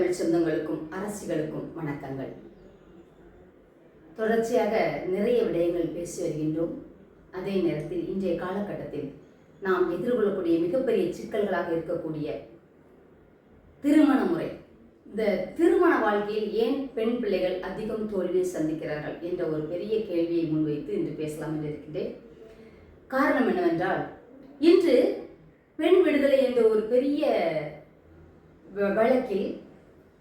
தமிழ் சொந்தங்களுக்கும் அரசிகளுக்கும் வணக்கங்கள். தொடர்ச்சியாக நிறைய விடயங்கள் பேசி வருகின்றோம். அதே நேரத்தில் இன்றைய காலகட்டத்தில் நாம் எதிர்கொள்ளக்கூடிய மிகப்பெரிய சிக்கல்களாக இருக்கக்கூடிய திருமண முறை, இந்த திருமண வாழ்க்கையில் ஏன் பெண் பிள்ளைகள் அதிகம் தோல்வியை சந்திக்கிறார்கள் என்ற ஒரு பெரிய கேள்வியை முன்வைத்து இன்று பேசலாம் என்று இருக்கின்றேன். காரணம் என்னவென்றால், இன்று பெண் விடுதலை என்ற ஒரு பெரிய வழக்கில்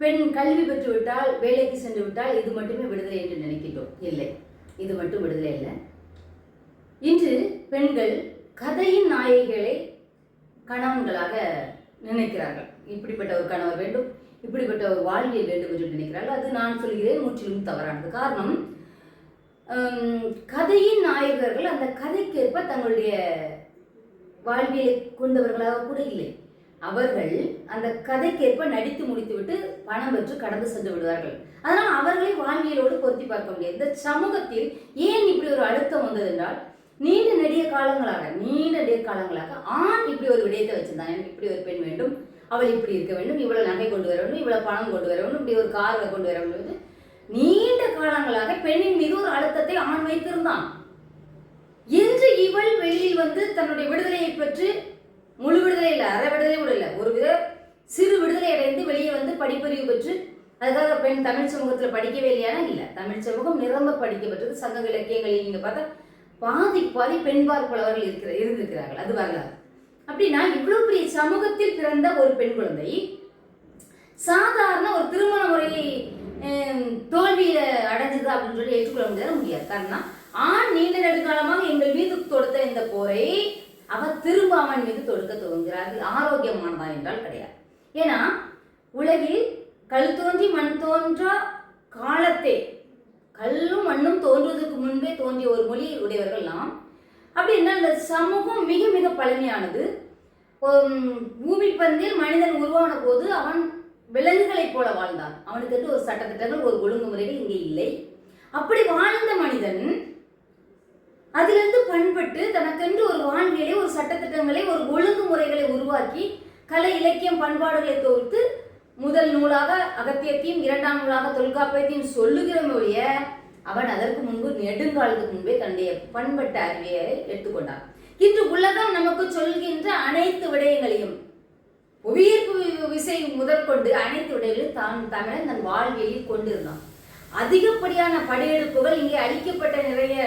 பெண் கல்வி பெற்றுவிட்டால், வேலைக்கு சென்று விட்டால் இது மட்டுமே விடுதலை என்று நினைக்கின்றோம். இல்லை, இது மட்டும் விடுதலை இல்லை. இன்று பெண்கள் கதையின் நாயகிகளை கணவன்களாக நினைக்கிறார்கள். இப்படிப்பட்ட ஒரு கணவர் வேண்டும், இப்படிப்பட்ட ஒரு வாழ்வியல் வேண்டும் என்று நினைக்கிறார்கள். அது நான் சொல்கிறேன் முற்றிலும் தவறானது. காரணம், கதையின் நாயகர்கள் அந்த கதைக்கேற்ப தங்களுடைய வாழ்வியலை கொண்டவர்களாக கூட இல்லை. அவர்கள் அந்த கதைக்கேற்ப நடித்து முடித்துவிட்டு பணம் பெற்று கடந்து சென்று விடுவார்கள். அதனால் அவர்களை வாழ்வியலோடு பொருத்தி பார்க்க முடியாது. இந்த சமூகத்தில் ஏன் இப்படி ஒரு அழுத்தம் வந்தது என்றால், நீண்ட நெடிய காலங்களாக ஆண் இப்படி ஒரு விடயத்தை வச்சிருந்தான். எனக்கு இப்படி ஒரு பெண் வேண்டும், அவள் இப்படி இருக்க வேண்டும், இவ்வளவு நகை கொண்டு வர வேண்டும், இவ்வளவு பணம் கொண்டு வர வேண்டும், இப்படி ஒரு காரை கொண்டு வர வேண்டும். நீண்ட காலங்களாக பெண்ணின் மீது ஒரு அழுத்தத்தை ஆண் வைத்திருந்தான். இன்று இவள் வெளியில் வந்து தன்னுடைய விடுதலையை பெற்று, முழு விடுதலை இல்லை, அரை விடுதலை கூட இல்லை, ஒரு வித சிறு விடுதலை அடைந்து வெளியே வந்து படிப்பறிவு பெற்று, அதுக்காக பெண் தமிழ் சமூகத்தில் படிக்கவே இல்லையானா இல்லை, தமிழ் சமூகம் நிரம்ப படிக்கப்பட்டது. சங்க இலக்கியங்களில் நீங்க பார்த்தா பாதி பெண் பார்ப்பவர்கள் இருந்திருக்கிறார்கள். அது வரலாறு. அப்படின்னா இவ்வளவு பெரிய சமூகத்தில் பிறந்த ஒரு பெண் குழந்தை சாதாரண ஒரு திருமண முறையை தோல்வியில அடைஞ்சது அப்படின்னு சொல்லி ஏற்றுக்கொள்ள முடியாது. காரணம், ஆண் நீண்ட நெடுங்காலமாக எங்கள் மீது தொடுத்த இந்த போரை அவர் திரும்ப அவன் மீது தொடுக்க துவங்குகிறார்கள். ஆரோக்கியமானதா என்றால் கிடையாது. ஏன்னா உலகில் கல் தோன்றி மண் தோன்றா காலத்தே, கல்லும் மண்ணும் தோன்றுவதற்கு முன்பே தோன்றிய ஒரு மொழி உடையவர்கள் நாம். அப்படின்னா இந்த சமூகம் மிக மிக பழமையானது. பூமி பந்தில் மனிதன் உருவான போது அவன் விலங்குகளைப் போல வாழ்ந்தான். அவனுக்கு ஒரு சட்டத்திட்டங்கள், ஒரு ஒழுங்குமுறைகள் இங்கே இல்லை. அப்படி வாழ்ந்த மனிதன் அதிலிருந்து பண்பட்டு தனக்கென்று ஒரு வாழ்வியலை, ஒரு சட்டத்திட்டங்களை, ஒரு ஒழுங்குமுறைகளை உருவாக்கி கலை இலக்கியம் பண்பாடுகளை தொகுத்து முதல் நூலாக அகத்தியத்தையும் இரண்டாம் நூலாக தொல்காப்பியத்தையும் சொல்லுகிறவனுடைய அவன் அதற்கு முன்பு நெடுங்காலத்துக்கு முன்பே தன்னுடைய பண்பட்ட அறிவியை எடுத்துக்கொண்டான். இன்று உலகம் நமக்கு சொல்கின்ற அனைத்து விடயங்களையும், புவியீர்ப்பு விசை முதற்கொண்டு அனைத்து விடயங்களையும் தமிழன் தன் வாழ்வியலில் கொண்டிருந்தான். அதிகப்படியான படையெடுப்புகள், இங்கே அளிக்கப்பட்ட நிறைய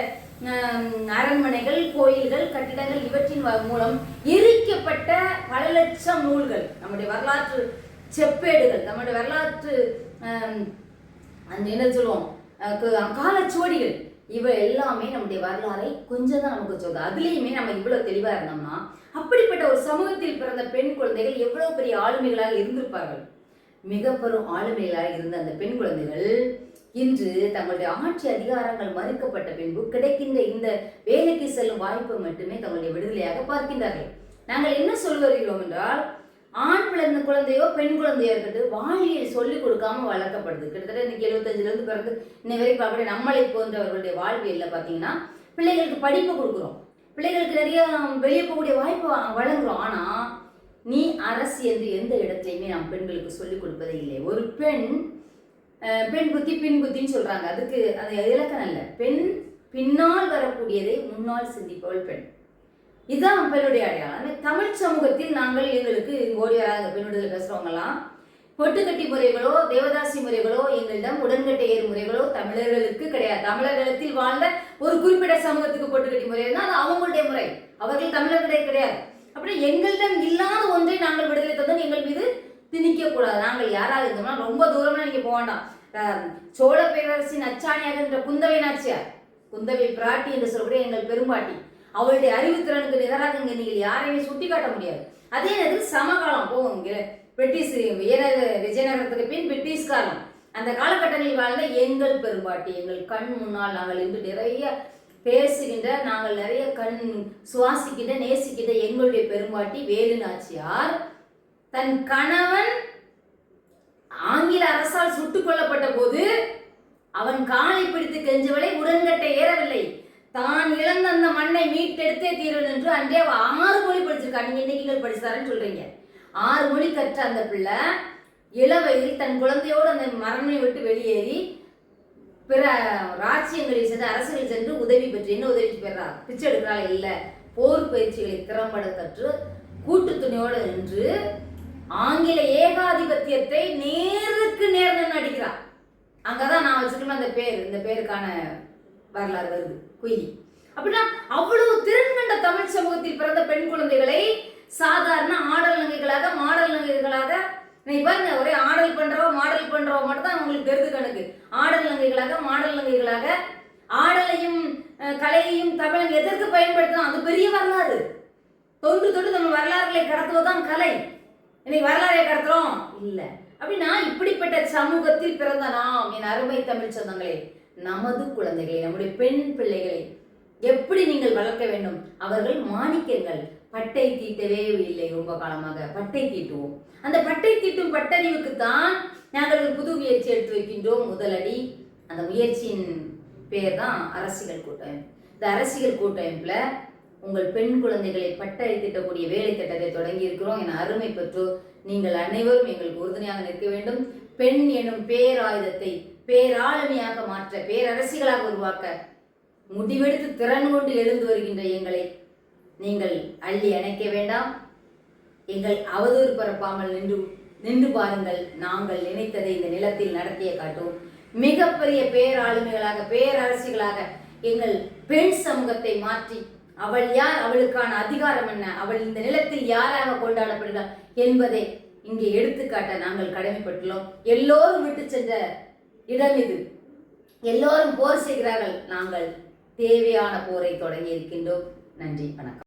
அரண்மனைகள், கோயில்கள், கட்டிடங்கள், இவற்றின் மூலம் எரிக்கப்பட்ட பல லட்சம் நூல்கள், நம்முடைய வரலாற்று செப்பேடுகள், நம்முடைய வரலாற்று என்ன சொல்லுவோம் காலச்சுவடிகள், இவை எல்லாமே நம்முடைய வரலாறை கொஞ்சம் தான் நமக்கு சொல்லுது. அதுலேயுமே நம்ம இவ்வளவு தெளிவா இருந்தோம்னா, அப்படிப்பட்ட ஒரு சமூகத்தில் பிறந்த பெண் குழந்தைகள் எவ்வளவு பெரிய ஆளுமைகளாக இருந்திருப்பார்கள். மிக பெரும் ஆளுமைகளாக இருந்த அந்த பெண் குழந்தைகள் இன்று தங்களுடைய ஆட்சி அதிகாரங்கள் மறுக்கப்பட்ட பின்பு கிடைக்கின்ற இந்த வேலைக்கு செல்லும் வாய்ப்பை மட்டுமே தங்களுடைய விடுதலையாக பார்க்கின்றார்கள். நாங்கள் என்ன சொல்ல வருகிறோம் என்றால், ஆண் பிறந்த குழந்தையோ பெண் குழந்தையோ இருக்கட்டும், வாழ்வியல் சொல்லிக் கொடுக்காம வளர்க்கப்படுது. கிட்டத்தட்ட இன்னைக்கு 75 பிறகு இன்னை வரைக்கும் அப்படியே நம்மளை போன்றவர்களுடைய வாழ்வியல்ல பார்த்தீங்கன்னா, பிள்ளைகளுக்கு படிப்பு கொடுக்குறோம், பிள்ளைகளுக்கு நிறைய வெளியே போகக்கூடிய வாய்ப்பு வழங்குறோம். ஆனா நீ அரசு என்று எந்த இடத்துலையுமே நாம் பெண்களுக்கு சொல்லிக் கொடுப்பதே இல்லை. ஒரு பெண் புத்தி பின் புத்தின்னு சொல்றாங்க. அதுக்கு அது இலக்கணம் அல்ல. பெண் பின்னால் வரக்கூடியதை முன்னால் சிந்திப்பவள் பெண். இதுதான் பெண்ணுடைய அடையாளம். தமிழ் சமூகத்தில் நாங்கள் எங்களுக்கு ஓடி வராங்க பெண்ணுடைய பேசுறவங்கலாம் பொட்டுக்கட்டி முறைகளோ தேவதாசி முறைகளோ எங்களிடம் உடன்கட்டையர் முறைகளோ தமிழர்களுக்கு கிடையாது. தமிழகத்தில் வாழ்ந்த ஒரு குறிப்பிட்ட சமூகத்துக்கு பொட்டுக்கட்டி முறை தான் அது அவங்களுடைய முறை. அவர்கள் தமிழர்களுடைய கிடையாது. அப்படி எங்களிடம் இல்லாத ஒன்றை நாங்கள் விடுதலை தந்தோம் எங்கள் மீது திணிக்க கூடாது. நாங்கள் யாராக இருந்தோம்னா ரொம்ப தூரம்னா நீங்க போக வேண்டாம். சோழ பேரரசின் அச்சாணியாக இருந்த குந்தவை நாச்சியார், குந்தவை பிராட்டி என்று சொல்லக்கூடிய எங்கள் பெரும்பாட்டி, அவளுடைய அறிவுத்திறனுக்கு நிகராக இங்க நீங்கள் யாரையுமே சுட்டி காட்ட முடியாது. அதே நேரத்தில் சமகாலம் போகும். பிரிட்டிஷ் விஜயநகரத்துக்கு பின் பிரிட்டிஷ் காலம், அந்த காலகட்டங்களில் வாழ்ந்த எங்கள் பெரும்பாட்டி எங்கள் கண் முன்னால் நாங்கள் இன்று நிறைய பேசுகின்ற, நாங்கள் நிறைய கண் சுவாசிக்கின்ற, நேசிக்கின்ற எங்களுடைய பெரும்பாட்டி வேலு நாச்சியார் தன் கணவன் ஆங்கில அரசால் சுட்டுக் கொல்லப்பட்ட போது அவன் காலை பிடித்து கெஞ்சவளை உடன்கட்டை ஏறவில்லை. தான் இழந்த அந்த மண்ணை மீட்டெடுத்தே தீர்வு என்று அன்றே 6 மொழி படிச்சிருக்கா. நீங்க இன்னைக்கு படிச்சாருன்னு சொல்றீங்க. 6 மொழி கற்ற அந்த பிள்ளை இளவயதில் தன் குழந்தையோடு அந்த மரமனை விட்டு வெளியேறி பிற ராஜ்யங்களில் சென்று அரசுகளில் சென்று உதவி பெற்று என்ன உதவி பெறார்? பிச்சை எடுக்கிறாள் இல்ல, போர் பயிற்சிகளை திறம்பட கற்று கூட்டு துணியோடு நின்று ஆங்கில ஏகாதிபத்தியத்தை நேருக்கு நேர் நடிக்கிறார். அங்கதான் நான் வச்சுக்கணும் அந்த பேர், இந்த பேருக்கான வரலாறு வருது குயிலி. அப்படின்னா அவ்வளவு திறன் கண்ட தமிழ் சமூகத்தில் பிறந்த பெண் குழந்தைகளை சாதாரண ஆடல் நங்கைகளாக மாடல் நங்கைகளாக பாருங்க, ஒரே ஆடல் பண்றவோ மாடல் பண்றவோ மட்டும் தான் உங்களுக்கு தெரிந்து கணக்கு. ஆடல் நங்கைகளாக மாடல் நங்கைகளாக ஆடலையும் கலையையும் தமிழன் எதற்கு பயன்படுத்தலாம்? அது பெரிய வரலாறு. தொன்று தொட்டு நம்ம வரலாறுகளை கடத்துவதுதான் கலை. இன்னைக்கு வரலாறை கடத்துறோம் இல்ல. அப்படின்னா இப்படிப்பட்ட சமூகத்தில் பிறந்த நாம், என் அருமை தமிழ் சொந்தங்களே, நமது குழந்தைகளை, நம்முடைய பெண் பிள்ளைகளை எப்படி நீங்கள் வளர்க்க வேண்டும்? அவர்கள் மாணிக்கங்கள். பட்டை தீட்டவே இல்லை, ரொம்ப காலமாக பட்டை தீட்டுவோம். அந்த பட்டை தீட்டும் பட்டறிவுக்கு தான் நாங்கள் ஒரு புது முயற்சி எடுத்து வைக்கின்றோம். முதலடி. அந்த முயற்சியின் பேர் தான் அரசியல் கூட்டமைப்பு. இந்த அரசியல் கூட்டமைப்புல உங்கள் பெண் குழந்தைகளை பட்டை தீட்டக்கூடிய வேலை திட்டத்தை தொடங்கி இருக்கிறோம். என் அருமை பெற்றோர், நீங்கள் அனைவரும் எங்களுக்கு உறுதுணையாக நிற்க வேண்டும். பெண் எனும் பேராயுதத்தை பேராளுமையாக மாற்ற, பேரரசிகளாக உருவாக்க முடிவெடுத்து திறன் கொண்டு எழுந்து வருகின்ற எங்களை நீங்கள் அள்ளி அணைக்க வேண்டாம். எங்கள் அவதூறு பரப்பாமல் நின்று பாருங்கள். நாங்கள் நினைத்ததை இந்த நிலத்தில் நடத்திய காட்டும். மிகப்பெரிய பேராளுமைகளாக, பேரரசிகளாக எங்கள் பெண் சமூகத்தை மாற்றி, அவள் யார், அவளுக்கான அதிகாரம் என்ன, அவள் இந்த நிலத்தில் யாராக கொண்டாடப்படுகிறார் என்பதை இங்கே எடுத்துக்காட்ட நாங்கள் கடமைப்பட்டுள்ளோம். எல்லோரும் விட்டு சென்ற இடம் இது. எல்லோரும் போர் செய்கிறார்கள். நாங்கள் தேவையான போரை தொடங்கி இருக்கின்றோம். நன்றி, வணக்கம்.